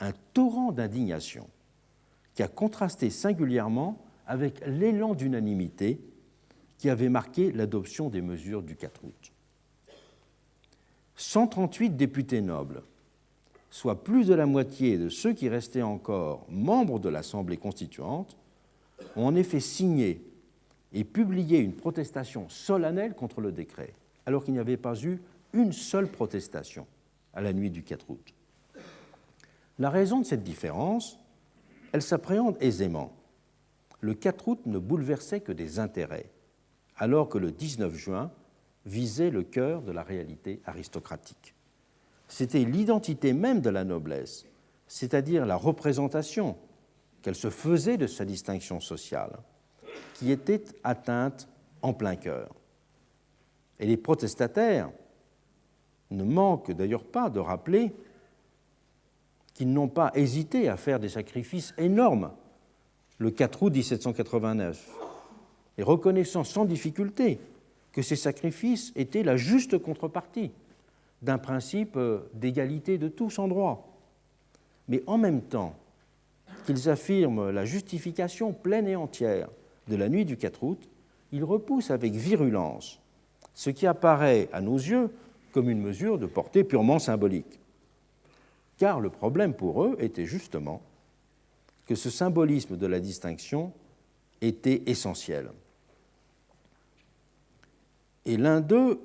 un torrent d'indignation qui a contrasté singulièrement avec l'élan d'unanimité qui avait marqué l'adoption des mesures du 4 août. 138 députés nobles, soit plus de la moitié de ceux qui restaient encore membres de l'Assemblée constituante, ont en effet signé et publié une protestation solennelle contre le décret, alors qu'il n'y avait pas eu une seule protestation à la nuit du 4 août. La raison de cette différence, elle s'appréhende aisément. Le 4 août ne bouleversait que des intérêts, alors que le 19 juin visait le cœur de la réalité aristocratique. C'était l'identité même de la noblesse, c'est-à-dire la représentation qu'elle se faisait de sa distinction sociale, qui était atteinte en plein cœur. Et les protestataires ne manquent d'ailleurs pas de rappeler qu'ils n'ont pas hésité à faire des sacrifices énormes le 4 août 1789, et reconnaissant sans difficulté que ces sacrifices étaient la juste contrepartie d'un principe d'égalité de tous en droit. Mais en même temps qu'ils affirment la justification pleine et entière de la nuit du 4 août, ils repoussent avec virulence ce qui apparaît à nos yeux comme une mesure de portée purement symbolique. Car le problème pour eux était justement que ce symbolisme de la distinction était essentiel. Et l'un d'eux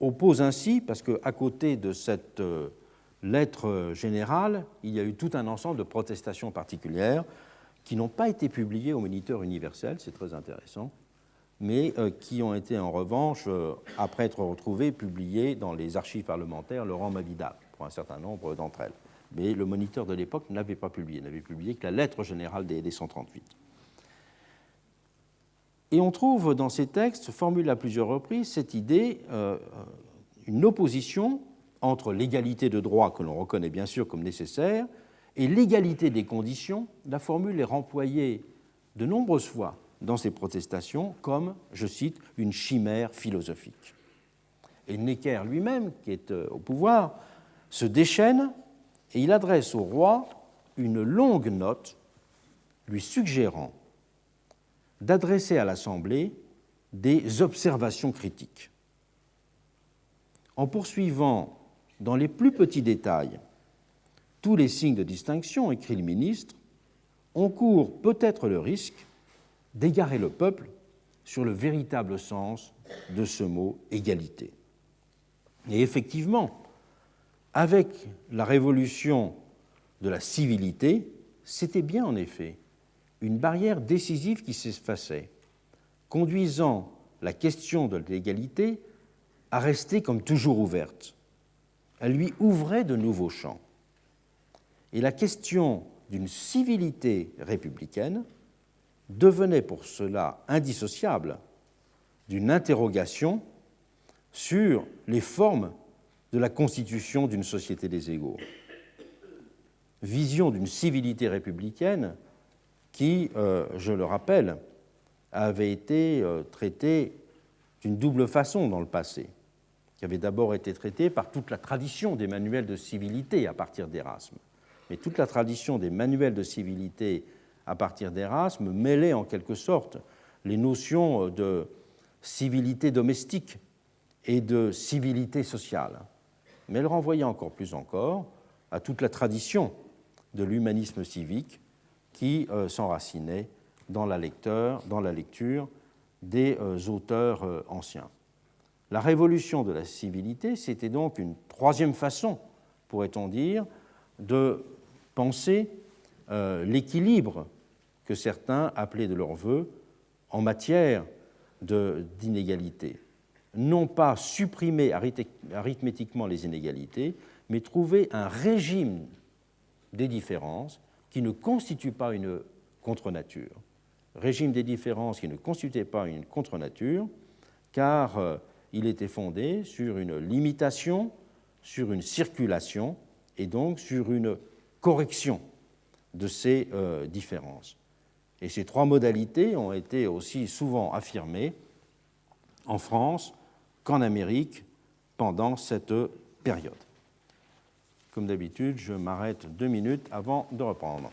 oppose ainsi, parce qu'à côté de cette lettre générale, il y a eu tout un ensemble de protestations particulières qui n'ont pas été publiées au Moniteur universel, c'est très intéressant, mais qui ont été en revanche, après être retrouvées, publiées dans les archives parlementaires Laurent Mavida, pour un certain nombre d'entre elles. mais le Moniteur de l'époque n'avait pas publié, n'avait publié que la lettre générale des 138. Et on trouve dans ces textes, formulés à plusieurs reprises, cette idée, une opposition entre l'égalité de droit, que l'on reconnaît bien sûr comme nécessaire, et l'égalité des conditions. La formule est remployée de nombreuses fois dans ces protestations comme, je cite, une chimère philosophique. Et Necker lui-même, qui est au pouvoir, se déchaîne et il adresse au roi une longue note lui suggérant d'adresser à l'Assemblée des observations critiques. En poursuivant dans les plus petits détails tous les signes de distinction, écrit le ministre, on court peut-être le risque d'égarer le peuple sur le véritable sens de ce mot égalité. Et effectivement, avec la révolution de la civilité, c'était bien en effet une barrière décisive qui s'effaçait, conduisant la question de l'égalité à rester comme toujours ouverte. Elle lui ouvrait de nouveaux champs. Et la question d'une civilité républicaine devenait pour cela indissociable d'une interrogation sur les formes de la constitution d'une société des égaux. Vision d'une civilité républicaine qui, je le rappelle, avait été traitée d'une double façon dans le passé, qui avait d'abord été traitée par toute la tradition des manuels de civilité à partir d'Érasme. Mais toute la tradition des manuels de civilité à partir d'Érasme mêlait en quelque sorte les notions de civilité domestique et de civilité sociale. Mais elle renvoyait encore plus encore à toute la tradition de l'humanisme civique qui s'enracinait dans la lecture des auteurs anciens. La révolution de la civilité, c'était donc une troisième façon, pourrait-on dire, de penser l'équilibre que certains appelaient de leur vœu en matière d'inégalité. Non pas supprimer arithmétiquement les inégalités, mais trouver un régime des différences qui ne constitue pas une contre-nature. Régime des différences qui ne constituait pas une contre-nature, car il était fondé sur une limitation, sur une circulation, et donc sur une correction de ces différences. Et ces trois modalités ont été aussi souvent affirmées en France qu'en Amérique pendant cette période. Comme d'habitude, je m'arrête 2 minutes avant de reprendre.